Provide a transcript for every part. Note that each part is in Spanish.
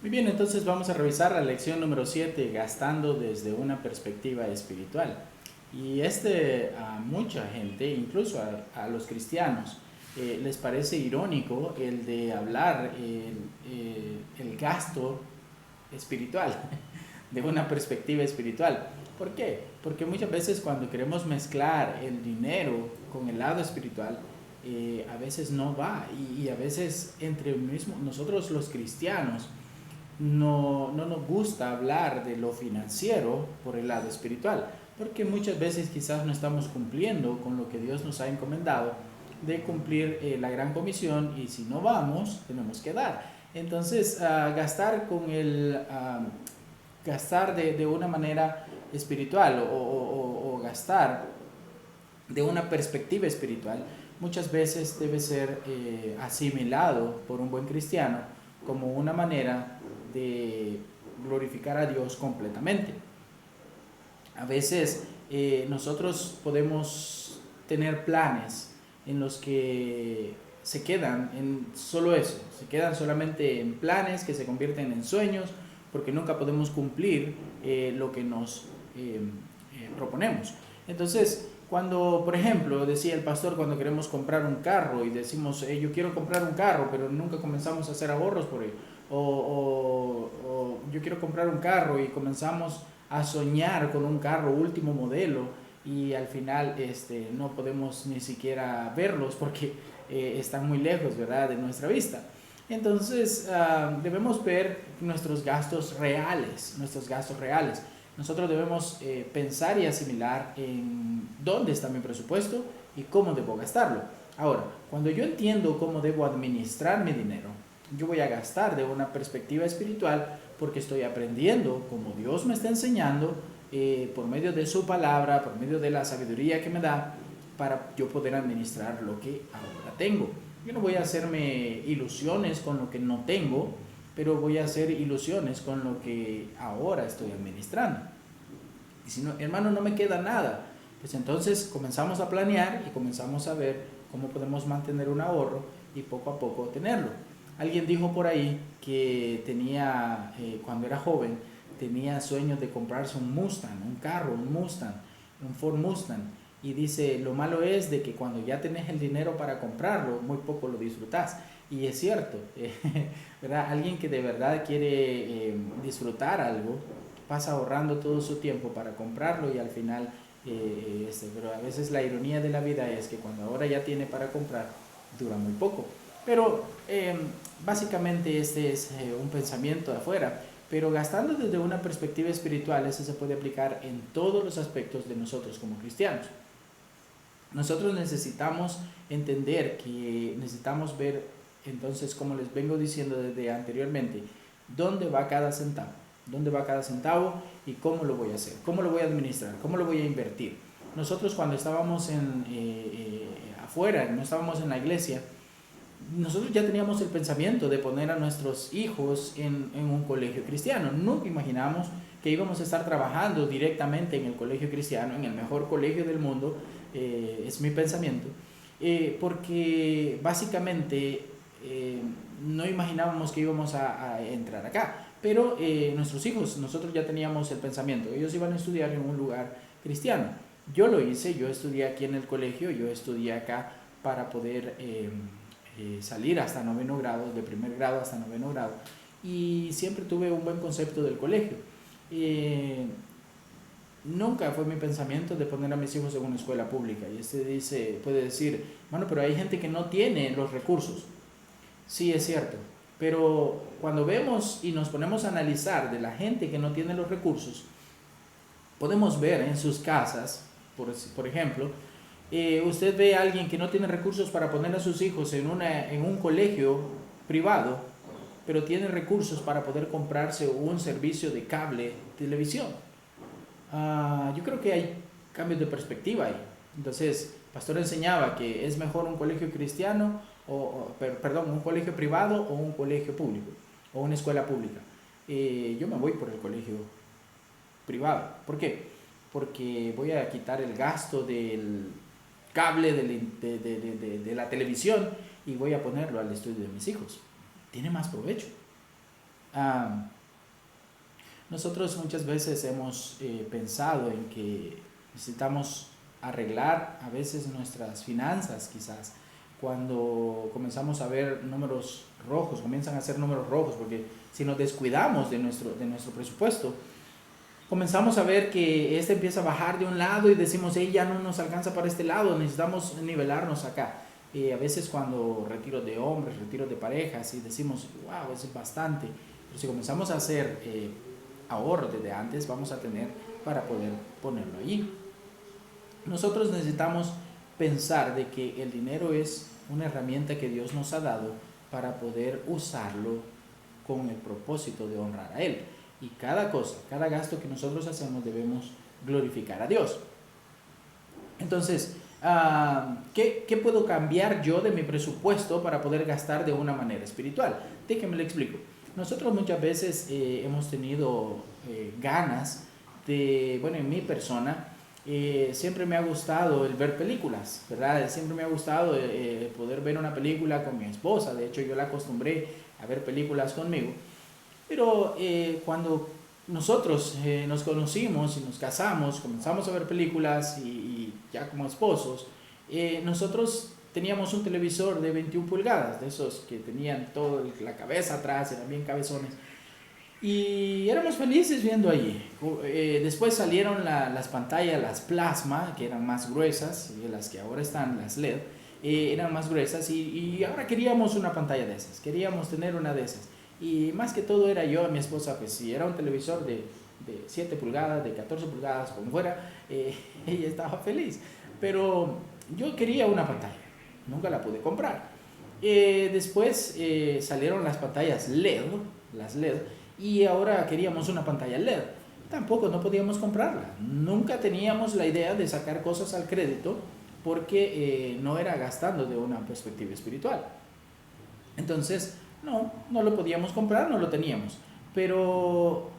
Muy bien, entonces vamos a revisar la lección número 7, gastando desde una perspectiva espiritual. Y a mucha gente, incluso a los cristianos, les parece irónico el de hablar el gasto espiritual, de una perspectiva espiritual. ¿Por qué? Porque muchas veces cuando queremos mezclar el dinero con el lado espiritual, a veces no va y a veces entre mismo, nosotros los cristianos no nos gusta hablar de lo financiero por el lado espiritual, porque muchas veces quizás no estamos cumpliendo con lo que Dios nos ha encomendado de cumplir la gran comisión, y si no vamos, tenemos que dar. Entonces, gastar gastar de una manera espiritual o gastar de una perspectiva espiritual muchas veces debe ser asimilado por un buen cristiano como una manera de glorificar a Dios completamente. A veces nosotros podemos tener planes en los que se quedan en solo eso, se quedan solamente en planes que se convierten en sueños, porque nunca podemos cumplir lo que nos proponemos. Entonces, cuando, por ejemplo, decía el pastor, cuando queremos comprar un carro y decimos, yo quiero comprar un carro, pero nunca comenzamos a hacer ahorros por ello, o yo quiero comprar un carro y comenzamos a soñar con un carro último modelo, y al final no podemos ni siquiera verlos porque están muy lejos, ¿verdad?, de nuestra vista. Entonces debemos ver nuestros gastos reales. Nosotros debemos pensar y asimilar en dónde está mi presupuesto y cómo debo gastarlo. Ahora, cuando yo entiendo cómo debo administrar mi dinero, yo voy a gastar de una perspectiva espiritual, porque estoy aprendiendo como Dios me está enseñando, por medio de su palabra, por medio de la sabiduría que me da, para yo poder administrar lo que ahora tengo. Yo no voy a hacerme ilusiones con lo que no tengo, pero voy a hacer ilusiones con lo que ahora estoy administrando. Y si no, hermano, no me queda nada, pues entonces comenzamos a planear y comenzamos a ver cómo podemos mantener un ahorro y poco a poco tenerlo. Alguien dijo por ahí que tenía, cuando era joven, tenía sueños de comprarse un Mustang, un carro, un Mustang, un Ford Mustang. Y dice, lo malo es de que cuando ya tenés el dinero para comprarlo, muy poco lo disfrutás. Y es cierto, ¿verdad? Alguien que de verdad quiere disfrutar algo, pasa ahorrando todo su tiempo para comprarlo, y al final, pero a veces la ironía de la vida es que cuando ahora ya tiene para comprar, dura muy poco. Pero básicamente este es un pensamiento de afuera, pero gastando desde una perspectiva espiritual, eso se puede aplicar en todos los aspectos de nosotros como cristianos. Nosotros necesitamos entender que necesitamos ver, entonces, como les vengo diciendo desde anteriormente, dónde va cada centavo, dónde va cada centavo y cómo lo voy a hacer, cómo lo voy a administrar, cómo lo voy a invertir. Nosotros cuando estábamos afuera, no estábamos en la iglesia, nosotros ya teníamos el pensamiento de poner a nuestros hijos en un colegio cristiano. Nunca imaginamos que íbamos a estar trabajando directamente en el colegio cristiano, en el mejor colegio del mundo, es mi pensamiento, porque básicamente no imaginábamos que íbamos a entrar acá. Pero nuestros hijos, nosotros ya teníamos el pensamiento, ellos iban a estudiar en un lugar cristiano. Yo lo hice, yo estudié aquí en el colegio, yo estudié acá para poder salir hasta noveno grado, de primer grado hasta noveno grado, y siempre tuve un buen concepto del colegio. Nunca fue mi pensamiento de poner a mis hijos en una escuela pública. Y puede decir, bueno, pero hay gente que no tiene los recursos. Sí, es cierto, pero cuando vemos y nos ponemos a analizar de la gente que no tiene los recursos, podemos ver en sus casas, por ejemplo, usted ve a alguien que no tiene recursos para poner a sus hijos en un colegio privado, pero tiene recursos para poder comprarse un servicio de cable televisión. Yo creo que hay cambios de perspectiva ahí. Entonces, el pastor enseñaba que es mejor un colegio cristiano, perdón, un colegio privado o un colegio público, o una escuela pública. Yo me voy por el colegio privado. ¿Por qué? Porque voy a quitar el gasto del cable de la televisión y voy a ponerlo al estudio de mis hijos. Tiene más provecho. Ah, nosotros muchas veces hemos pensado en que necesitamos arreglar a veces nuestras finanzas, quizás cuando comenzamos a ver números rojos, comienzan a ser números rojos, porque si nos descuidamos de nuestro presupuesto, comenzamos a ver que este empieza a bajar de un lado y decimos, hey, ya no nos alcanza para este lado, necesitamos nivelarnos acá. A veces cuando retiros de hombres, retiros de parejas, y decimos, wow, eso es bastante. Pero si comenzamos a hacer ahorro desde antes, vamos a tener para poder ponerlo allí. Nosotros necesitamos pensar de que el dinero es una herramienta que Dios nos ha dado para poder usarlo con el propósito de honrar a Él. Y cada cosa, cada gasto que nosotros hacemos debemos glorificar a Dios. Entonces, ¿qué puedo cambiar yo de mi presupuesto para poder gastar de una manera espiritual? Déjenme le explico. Nosotros muchas veces hemos tenido ganas de, bueno, en mi persona, siempre me ha gustado el ver películas, ¿verdad? Siempre me ha gustado poder ver una película con mi esposa. De hecho, yo la acostumbré a ver películas conmigo. Pero cuando nosotros nos conocimos y nos casamos, comenzamos a ver películas y ya como esposos, nosotros teníamos un televisor de 21 pulgadas, de esos que tenían toda la cabeza atrás, eran bien cabezones. Y éramos felices viendo allí. Después salieron las pantallas, las plasma, que eran más gruesas, y las que ahora están, las LED, eran más gruesas y ahora queríamos una pantalla de esas, queríamos tener una de esas. Y más que todo era yo y mi esposa, pues si era un televisor de 7 pulgadas, de 14 pulgadas, como fuera, ella estaba feliz. Pero yo quería una pantalla, nunca la pude comprar. Después salieron las pantallas LED, las LED, y ahora queríamos una pantalla LED. Tampoco no podíamos comprarla. Nunca teníamos la idea de sacar cosas al crédito porque no era gastando de una perspectiva espiritual. Entonces, no lo podíamos comprar, no lo teníamos. Pero,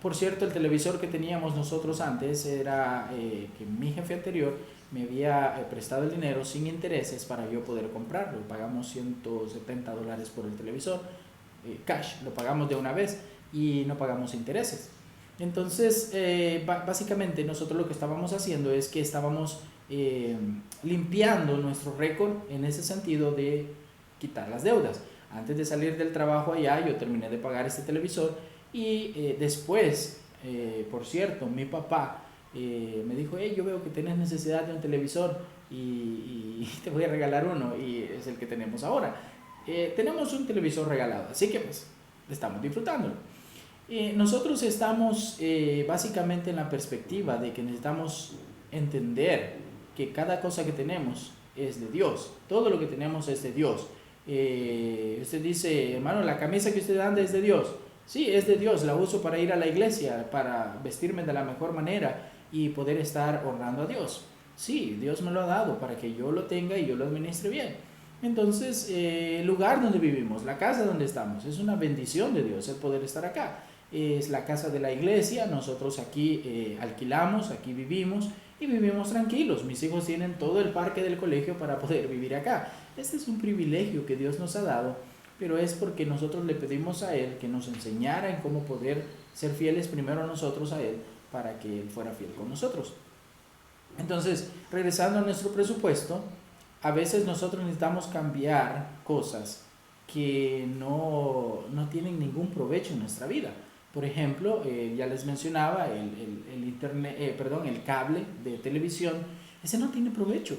por cierto, el televisor que teníamos nosotros antes era que mi jefe anterior me había prestado el dinero sin intereses para yo poder comprarlo. Pagamos $170 por el televisor, cash, lo pagamos de una vez y no pagamos intereses. Entonces, básicamente nosotros lo que estábamos haciendo es que estábamos limpiando nuestro récord en ese sentido de quitar las deudas. Antes de salir del trabajo allá, yo terminé de pagar este televisor y después, por cierto, mi papá me dijo, hey, yo veo que tienes necesidad de un televisor y te voy a regalar uno, y es el que tenemos ahora. Tenemos un televisor regalado, así que pues estamos disfrutándolo. Nosotros estamos básicamente en la perspectiva de que necesitamos entender que cada cosa que tenemos es de Dios, todo lo que tenemos es de Dios. Usted dice, hermano, la camisa que usted anda es de Dios. Sí, es de Dios, la uso para ir a la iglesia, para vestirme de la mejor manera y poder estar honrando a Dios. Sí, Dios me lo ha dado para que yo lo tenga y yo lo administre bien. Entonces, el lugar donde vivimos, la casa donde estamos, es una bendición de Dios el poder estar acá. Es la casa de la iglesia, nosotros aquí alquilamos, aquí vivimos y vivimos tranquilos. Mis hijos tienen todo el parque del colegio para poder vivir acá. Este es un privilegio que Dios nos ha dado, pero es porque nosotros le pedimos a Él que nos enseñara en cómo poder ser fieles primero nosotros a Él para que Él fuera fiel con nosotros. Entonces, regresando a nuestro presupuesto, a veces nosotros necesitamos cambiar cosas que no tienen ningún provecho en nuestra vida. Por ejemplo, ya les mencionaba el cable de televisión, ese no tiene provecho.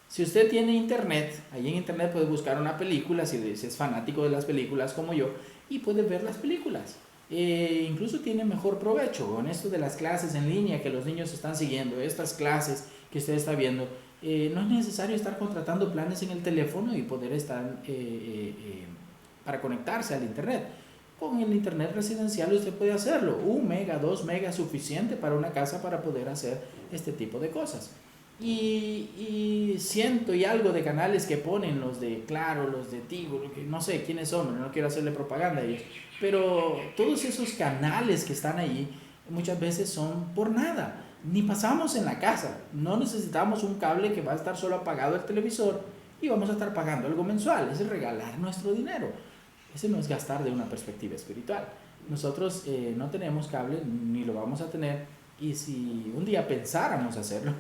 Si usted tiene internet, ahí en internet puede buscar una película, si es fanático de las películas como yo, y puede ver las películas. Incluso tiene mejor provecho con esto de las clases en línea que los niños están siguiendo, estas clases que usted está viendo. No es necesario estar contratando planes en el teléfono y poder estar para conectarse al internet. Con el internet residencial usted puede hacerlo, 1 mega, 2 megas, suficiente para una casa para poder hacer este tipo de cosas. Y ciento y algo de canales que ponen, los de Claro, los de Tigo, no sé quiénes son, no quiero hacerle propaganda a ellos, pero todos esos canales que están allí muchas veces son por nada, ni pasamos en la casa, no necesitamos un cable que va a estar solo apagado el televisor y vamos a estar pagando algo mensual, es regalar nuestro dinero. ese no es gastar de una perspectiva espiritual. Nosotros no tenemos cable ni lo vamos a tener, y si un día pensáramos hacerlo,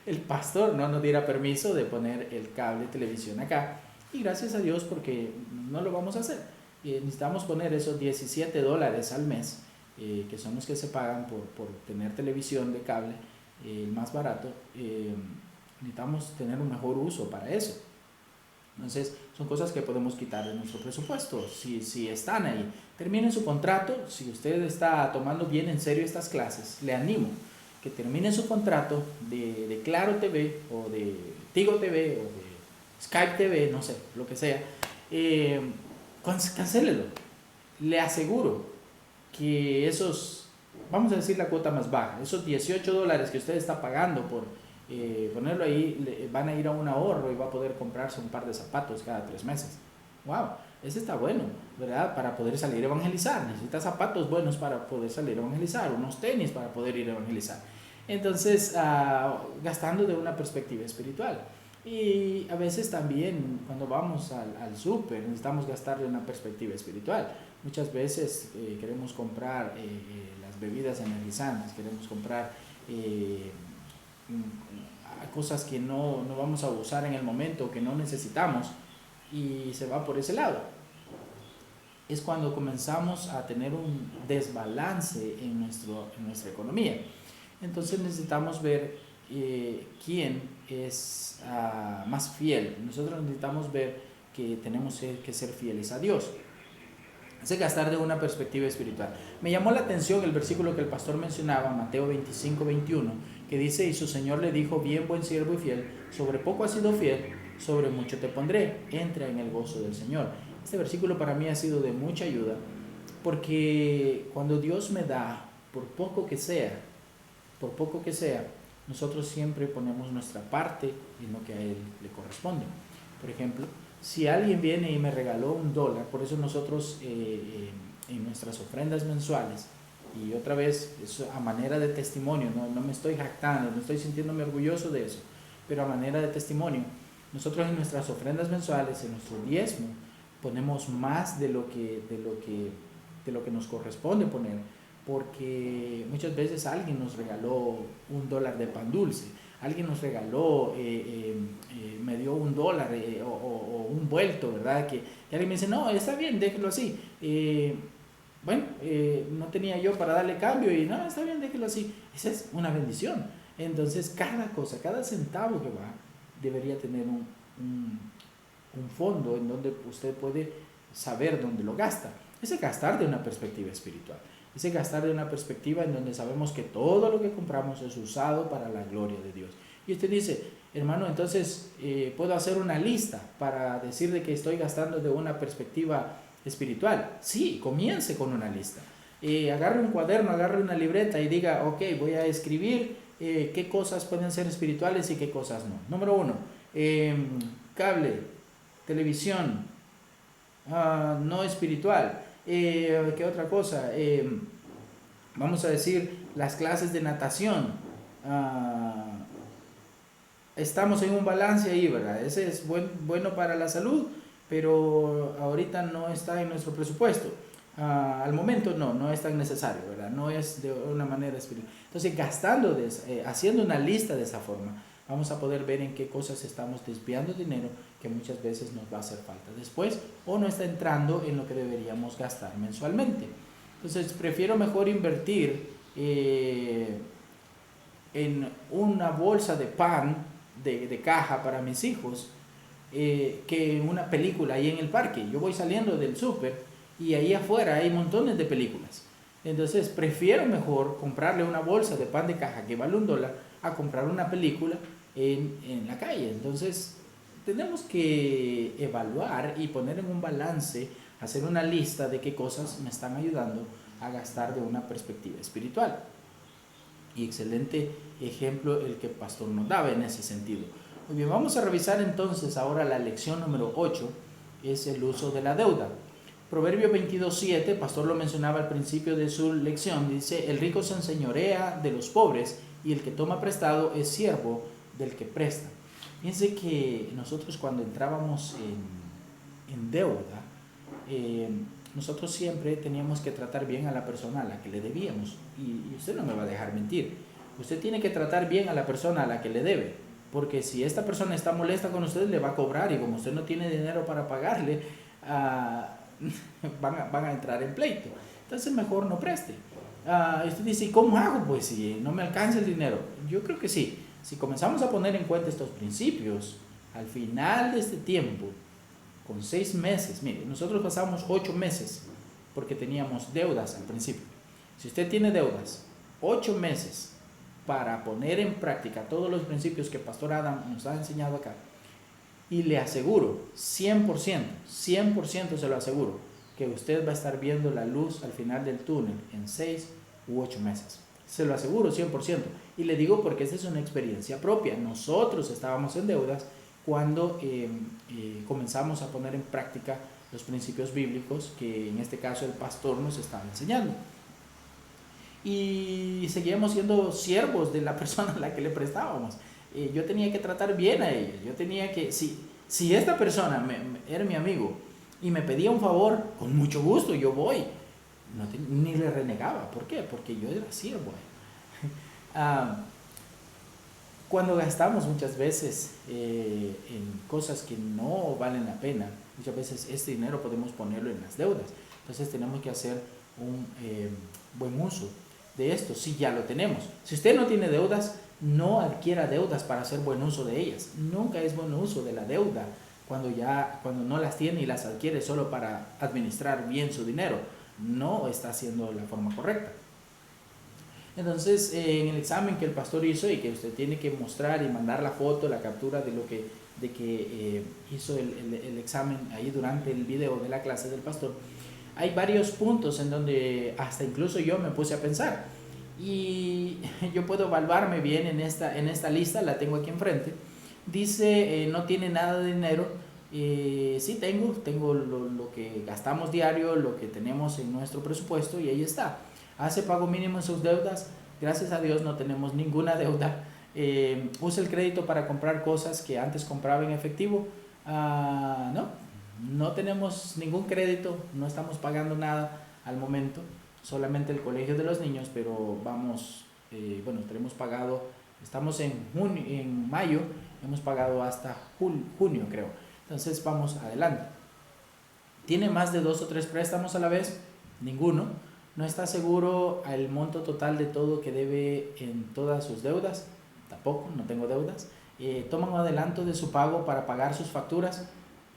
el pastor no nos diera permiso de poner el cable de televisión acá, y gracias a Dios porque no lo vamos a hacer. Necesitamos poner esos $17 al mes, que son los que se pagan por tener televisión de cable, el más barato. Necesitamos tener un mejor uso para eso. Entonces, son cosas que podemos quitar de nuestro presupuesto. Si están ahí, terminen su contrato. Si usted está tomando bien en serio estas clases, le animo que termine su contrato de Claro TV o de Tigo TV o de Skype TV, no sé, lo que sea. Cancélelo. Le aseguro que esos, vamos a decir la cuota más baja, esos $18 que usted está pagando por ponerlo ahí, van a ir a un ahorro y va a poder comprarse un par de zapatos cada 3 meses. ¡Wow! Ese está bueno, ¿verdad? Para poder salir a evangelizar. Necesita zapatos buenos para poder salir a evangelizar, unos tenis para poder ir a evangelizar. Entonces, gastando de una perspectiva espiritual. Y a veces también cuando vamos al súper necesitamos gastar de una perspectiva espiritual. Muchas veces queremos comprar las bebidas energizantes, queremos comprar cosas que no vamos a usar en el momento, que no necesitamos, y se va por ese lado. Es cuando comenzamos a tener un desbalance en nuestra economía. Entonces necesitamos ver quién es más fiel. Nosotros necesitamos ver que tenemos que ser fieles a Dios. Es gastar de una perspectiva espiritual. Me llamó la atención el versículo que el pastor mencionaba, Mateo 25:21, que dice: y su Señor le dijo, bien, buen siervo y fiel, sobre poco has sido fiel, sobre mucho te pondré, entra en el gozo del Señor. Este versículo para mí ha sido de mucha ayuda, porque cuando Dios me da, por poco que sea, nosotros siempre ponemos nuestra parte en lo que a Él le corresponde. Por ejemplo, si alguien viene y me regaló $1, por eso nosotros en nuestras ofrendas mensuales, y otra vez, eso a manera de testimonio, no me estoy jactando, no estoy sintiéndome orgulloso de eso, pero a manera de testimonio, nosotros en nuestras ofrendas mensuales, en nuestro diezmo, ponemos más de lo que nos corresponde poner, porque muchas veces alguien nos regaló $1 de pan dulce, alguien nos regaló, me dio $1 o un vuelto, ¿verdad? Que alguien me dice, no, está bien, déjelo así. No tenía yo para darle cambio y no, está bien, déjelo así. Esa es una bendición. Entonces, cada cosa, cada centavo que va, debería tener un fondo en donde usted puede saber dónde lo gasta. Ese gastar de una perspectiva espiritual. Ese gastar de una perspectiva en donde sabemos que todo lo que compramos es usado para la gloria de Dios. Y usted dice, hermano, entonces puedo hacer una lista para decir de que estoy gastando de una perspectiva espiritual. Sí, comience con una lista. Agarre un cuaderno, agarre una libreta y diga, ok, voy a escribir qué cosas pueden ser espirituales y qué cosas no. Número 1, cable, televisión, no espiritual. ¿Qué otra cosa? Vamos a decir las clases de natación. Estamos en un balance ahí, ¿verdad? Ese es bueno para la salud, pero ahorita no está en nuestro presupuesto. Al momento no es tan necesario, ¿verdad? No es de una manera espiritual. Entonces, haciendo una lista de esa forma, vamos a poder ver en qué cosas estamos desviando dinero que muchas veces nos va a hacer falta después, o no está entrando en lo que deberíamos gastar mensualmente. Entonces, prefiero mejor invertir en una bolsa de pan de caja para mis hijos que en una película ahí en el parque. Yo voy saliendo del súper y ahí afuera hay montones de películas. Entonces, prefiero mejor comprarle una bolsa de pan de caja que vale $1 a comprar una película en la calle. Entonces, tenemos que evaluar y poner en un balance, hacer una lista de qué cosas me están ayudando a gastar de una perspectiva espiritual. Y excelente ejemplo el que el pastor nos daba en ese sentido. Muy bien, vamos a revisar entonces ahora la lección número 8, es el uso de la deuda. Proverbio 22:7, el pastor lo mencionaba al principio de su lección, dice, el rico se enseñorea de los pobres y el que toma prestado es siervo del que presta. Fíjense que nosotros cuando entrábamos en deuda, eh, nosotros siempre teníamos que tratar bien a la persona a la que le debíamos. Y usted no me va a dejar mentir. Usted tiene que tratar bien a la persona a la que le debe. Porque si esta persona está molesta con usted, le va a cobrar. Y como usted no tiene dinero para pagarle, van a entrar en pleito. Entonces mejor no preste. Usted dice, ¿y cómo hago? Pues si no me alcanza el dinero. Yo creo que sí. Si comenzamos a poner en cuenta estos principios, al final de este tiempo, con 6 meses, mire, nosotros pasamos 8 meses porque teníamos deudas al principio. Si usted tiene deudas, 8 meses para poner en práctica todos los principios que Pastor Adam nos ha enseñado acá, y le aseguro, 100% se lo aseguro, que usted va a estar viendo la luz al final del túnel en 6 u 8 meses. Se lo aseguro 100%. Y le digo porque esta es una experiencia propia. Nosotros estábamos en deudas cuando comenzamos a poner en práctica los principios bíblicos que en este caso el pastor nos estaba enseñando. Y seguíamos siendo siervos de la persona a la que le prestábamos. Yo tenía que tratar bien a ella. Yo tenía que, si esta persona era mi amigo y me pedía un favor, con mucho gusto yo voy. Ni le renegaba. ¿Por qué? Porque yo era siervo. Cuando gastamos muchas veces en cosas que no valen la pena, muchas veces este dinero podemos ponerlo en las deudas. Entonces tenemos que hacer un buen uso de esto, si ya lo tenemos. Si usted no tiene deudas, no adquiera deudas para hacer buen uso de ellas. Nunca es buen uso de la deuda cuando no las tiene y las adquiere solo para administrar bien su dinero. No está haciendo la forma correcta. Entonces, en el examen que el pastor hizo y que usted tiene que mostrar y mandar la foto, la captura de que hizo el examen ahí durante el video de la clase del pastor, hay varios puntos en donde hasta incluso yo me puse a pensar. Y yo puedo evaluarme bien en esta lista, la tengo aquí enfrente. Dice, no tiene nada de dinero. Sí, tengo lo que gastamos diario, lo que tenemos en nuestro presupuesto y ahí está. Hace pago mínimo en sus deudas. Gracias a Dios no tenemos ninguna deuda. Usa el crédito para comprar cosas que antes compraba en efectivo. No tenemos ningún crédito, no estamos pagando nada al momento, solamente el colegio de los niños, pero tenemos pagado, estamos en mayo, hemos pagado hasta junio creo. Entonces vamos adelante. ¿Tiene más de 2 o 3 préstamos a la vez? Ninguno. ¿No está seguro el monto total de todo que debe en todas sus deudas? Tampoco, no tengo deudas. ¿Toma un adelanto de su pago para pagar sus facturas?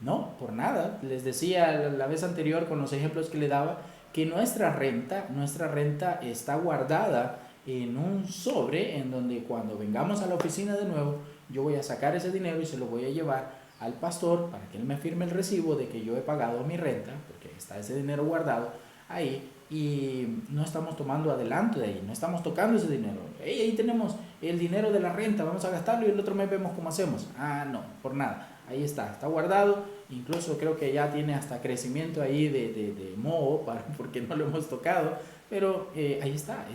No, por nada. Les decía la vez anterior con los ejemplos que le daba que nuestra renta está guardada en un sobre en donde cuando vengamos a la oficina de nuevo, yo voy a sacar ese dinero y se lo voy a llevar al pastor para que él me firme el recibo de que yo he pagado mi renta, porque está ese dinero guardado ahí y no estamos tomando adelanto de ahí, no estamos tocando ese dinero. Ahí tenemos el dinero de la renta, vamos a gastarlo y el otro mes vemos cómo hacemos. No, por nada. Ahí está guardado, incluso creo que ya tiene hasta crecimiento ahí de moho, porque no lo hemos tocado, pero ahí está,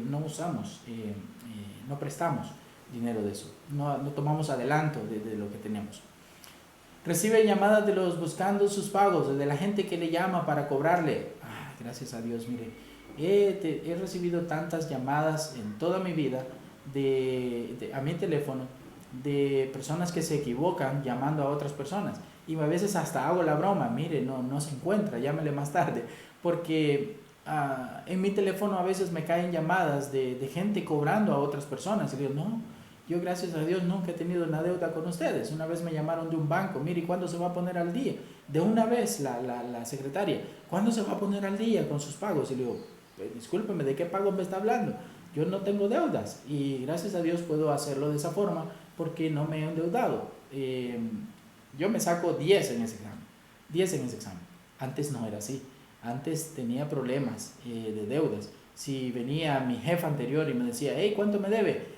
no usamos, no prestamos dinero de eso, no tomamos adelanto de lo que tenemos. Recibe llamadas de los buscando sus pagos, de la gente que le llama para cobrarle. Gracias a Dios, mire, he recibido tantas llamadas en toda mi vida a mi teléfono, de personas que se equivocan llamando a otras personas y a veces hasta hago la broma, mire, no se encuentra, llámele más tarde, porque en mi teléfono a veces me caen llamadas de gente cobrando a otras personas y digo, no, yo gracias a Dios nunca he tenido una deuda con ustedes. Una vez me llamaron de un banco, mire, ¿cuándo se va a poner al día? De una vez la secretaria, ¿cuándo se va a poner al día con sus pagos? Y le digo, discúlpeme, ¿de qué pago me está hablando? Yo no tengo deudas y gracias a Dios puedo hacerlo de esa forma porque no me he endeudado. Yo me saco 10 en ese examen. Antes no era así. Antes tenía problemas de deudas. Si venía mi jefa anterior y me decía, hey, ¿cuánto me debe?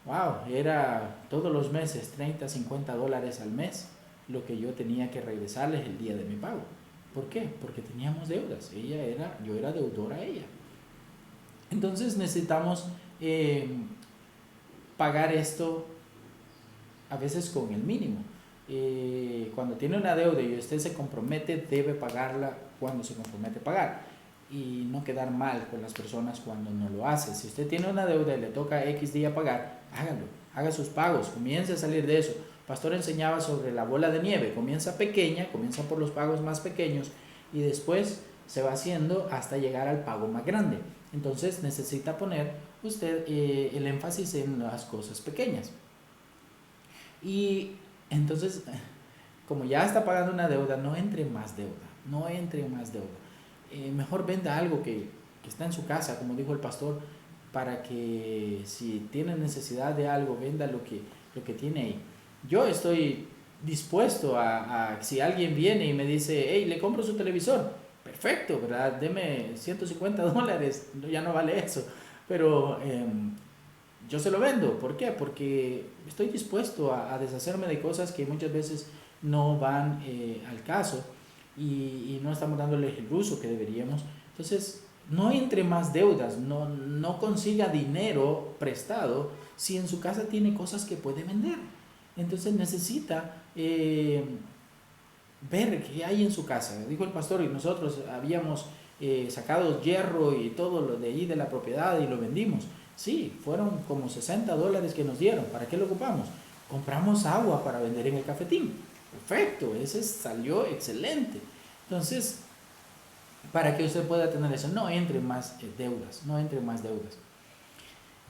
Wow, era todos los meses $30, $50 al mes lo que yo tenía que regresarles el día de mi pago. ¿Por qué? Porque teníamos deudas. Yo era deudor a ella. Entonces necesitamos pagar esto a veces con el mínimo. cuando tiene una deuda y usted se compromete, debe pagarla cuando se compromete a pagar y no quedar mal con las personas cuando no lo hace. Si usted tiene una deuda y le toca X día pagar, hágalo, haga sus pagos, comience a salir de eso. Pastor enseñaba sobre la bola de nieve, comienza pequeña, comienza por los pagos más pequeños y después se va haciendo hasta llegar al pago más grande. Entonces necesita poner usted el énfasis en las cosas pequeñas. Y entonces, como ya está pagando una deuda, no entre más deuda, no entre más deuda. Mejor venda algo que está en su casa, como dijo el pastor, para que si tiene necesidad de algo, venda lo que tiene ahí. Yo estoy dispuesto si alguien viene y me dice, hey, le compro su televisor, perfecto, ¿verdad? Deme $150, ya no vale eso, pero yo se lo vendo. ¿Por qué? Porque estoy dispuesto a deshacerme de cosas que muchas veces no van al caso y no estamos dándole el uso que deberíamos. Entonces, no entre más deudas, no consiga dinero prestado si en su casa tiene cosas que puede vender. Entonces necesita ver qué hay en su casa. Dijo el pastor, y nosotros habíamos sacado hierro y todo lo de ahí de la propiedad y lo vendimos. Sí, fueron como $60 que nos dieron. ¿Para qué lo ocupamos? Compramos agua para vender en el cafetín. Perfecto, ese salió excelente. Entonces, para que usted pueda tener eso, no entre más deudas, no entre más deudas.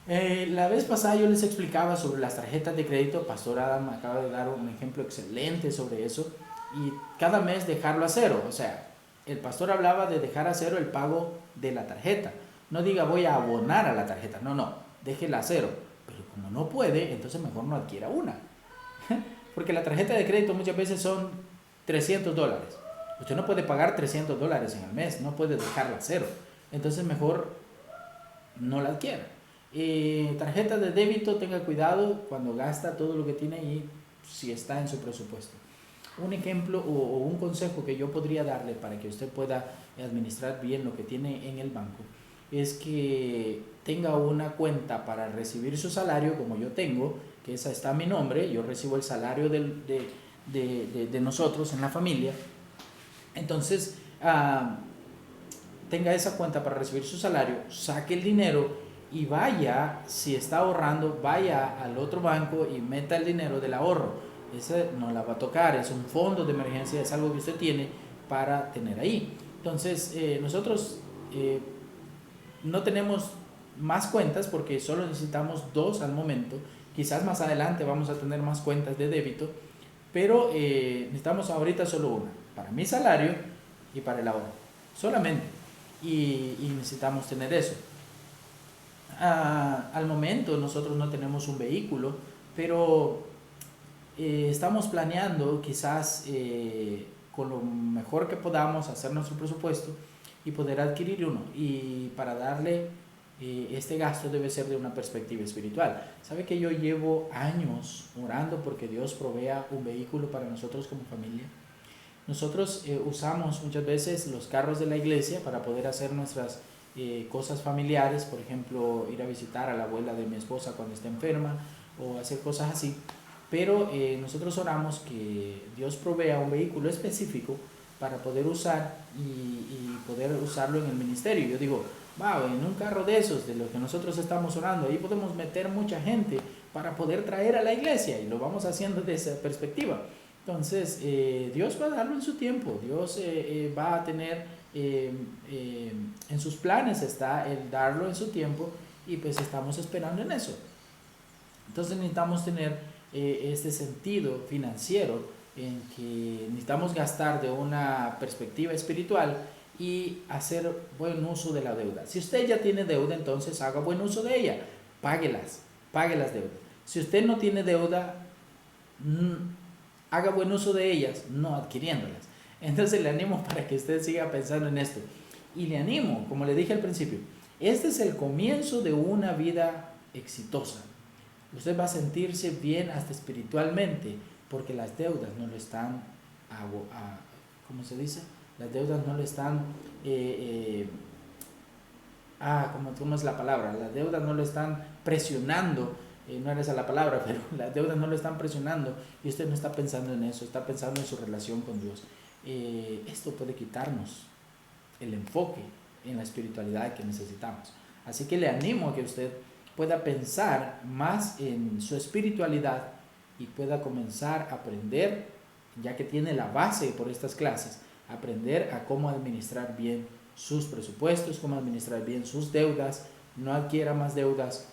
La vez pasada yo les explicaba sobre las tarjetas de crédito. Pastor Adam acaba de dar un ejemplo excelente sobre eso. Y cada mes dejarlo a cero. O sea, el pastor hablaba de dejar a cero el pago de la tarjeta. No diga voy a abonar a la tarjeta. No, déjela a cero. Pero como no puede, entonces mejor no adquiera una. Porque la tarjeta de crédito muchas veces son $300. Usted no puede pagar $300 en el mes. No puede dejarla a cero. Entonces mejor no la adquiera. Tarjeta de débito, tenga cuidado cuando gasta todo lo que tiene y si está en su presupuesto. Un ejemplo o un consejo que yo podría darle para que usted pueda administrar bien lo que tiene en el banco es que tenga una cuenta para recibir su salario, como yo tengo, que esa está a mi nombre. Yo recibo el salario de nosotros en la familia. Entonces tenga esa cuenta para recibir su salario, saque el dinero y vaya, si está ahorrando, vaya al otro banco y meta el dinero del ahorro. Ese no la va a tocar, es un fondo de emergencia, es algo que usted tiene para tener ahí. Entonces, nosotros no tenemos más cuentas porque solo necesitamos 2 al momento. Quizás más adelante vamos a tener más cuentas de débito, pero necesitamos ahorita solo una, para mi salario y para el ahorro, solamente. Y necesitamos tener eso. Al momento nosotros no tenemos un vehículo, pero estamos planeando quizás con lo mejor que podamos hacer nuestro presupuesto y poder adquirir uno. Y para darle este gasto debe ser de una perspectiva espiritual. ¿Sabe que yo llevo años orando porque Dios provea un vehículo para nosotros como familia? Nosotros usamos muchas veces los carros de la iglesia para poder hacer nuestras cosas familiares, por ejemplo, ir a visitar a la abuela de mi esposa cuando está enferma o hacer cosas así. Pero nosotros oramos que Dios provea un vehículo específico para poder usar y poder usarlo en el ministerio. Yo digo, wow, en un carro de esos, de los que nosotros estamos orando, ahí podemos meter mucha gente para poder traer a la iglesia, y lo vamos haciendo desde esa perspectiva. Entonces, Dios va a darlo en su tiempo. Dios va a tener, en sus planes está el darlo en su tiempo, y pues estamos esperando en eso. Entonces necesitamos tener este sentido financiero en que necesitamos gastar de una perspectiva espiritual y hacer buen uso de la deuda. Si usted ya tiene deuda, entonces haga buen uso de ella, pague las deudas. Si usted no tiene deuda, haga buen uso de ellas, no adquiriéndolas. Entonces le animo para que usted siga pensando en esto. Y le animo, como le dije al principio, este es el comienzo de una vida exitosa. Usted va a sentirse bien hasta espiritualmente, porque las deudas no lo están, ¿cómo se dice? Las deudas no lo están, ¿cómo es la palabra? Las deudas no lo están presionando no era esa la palabra, pero las deudas no lo están presionando y usted no está pensando en eso, está pensando en su relación con Dios. Esto puede quitarnos el enfoque en la espiritualidad que necesitamos. Así que le animo a que usted pueda pensar más en su espiritualidad y pueda comenzar a aprender, ya que tiene la base por estas clases, aprender a cómo administrar bien sus presupuestos, cómo administrar bien sus deudas, no adquiera más deudas,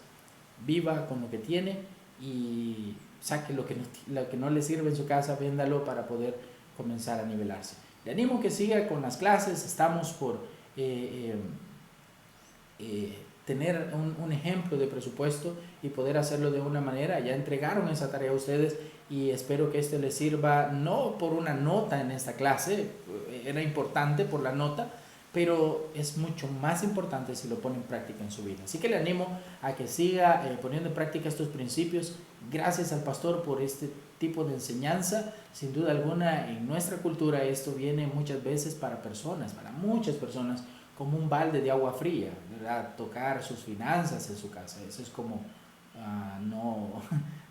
viva con lo que tiene y saque lo que no le sirve en su casa, véndalo para poder comenzar a nivelarse. Le animo que siga con las clases, estamos por tener un ejemplo de presupuesto y poder hacerlo de una manera. Ya entregaron esa tarea a ustedes y espero que les sirva no por una nota en esta clase, era importante por la nota, pero es mucho más importante si lo pone en práctica en su vida. Así que le animo a que siga poniendo en práctica estos principios. Gracias al pastor por este tipo de enseñanza. Sin duda alguna, en nuestra cultura esto viene muchas veces para muchas personas, como un balde de agua fría, ¿verdad? Tocar sus finanzas en su casa. Eso es como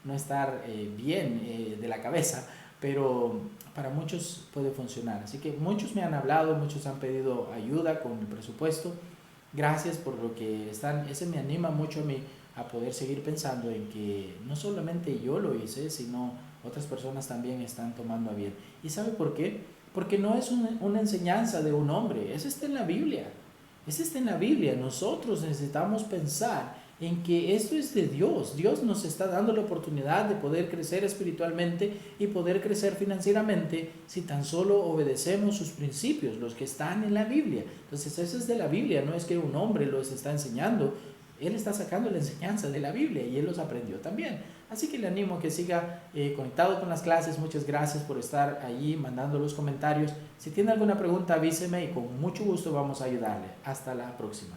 no estar bien de la cabeza, pero para muchos puede funcionar. Así que muchos me han hablado, muchos han pedido ayuda con el presupuesto. Gracias por lo que están. Ese me anima mucho a mí a poder seguir pensando en que no solamente yo lo hice, sino otras personas también están tomando a bien. ¿Y sabe por qué? Porque no es una enseñanza de un hombre, eso está en la Biblia. Eso está en la Biblia. Nosotros necesitamos pensar en que esto es de Dios. Dios nos está dando la oportunidad de poder crecer espiritualmente y poder crecer financieramente si tan solo obedecemos sus principios, los que están en la Biblia. Entonces eso es de la Biblia, no es que un hombre los está enseñando. Él está sacando la enseñanza de la Biblia y él los aprendió también. Así que le animo a que siga conectado con las clases. Muchas gracias por estar allí mandando los comentarios. Si tiene alguna pregunta avíseme y con mucho gusto vamos a ayudarle. Hasta la próxima.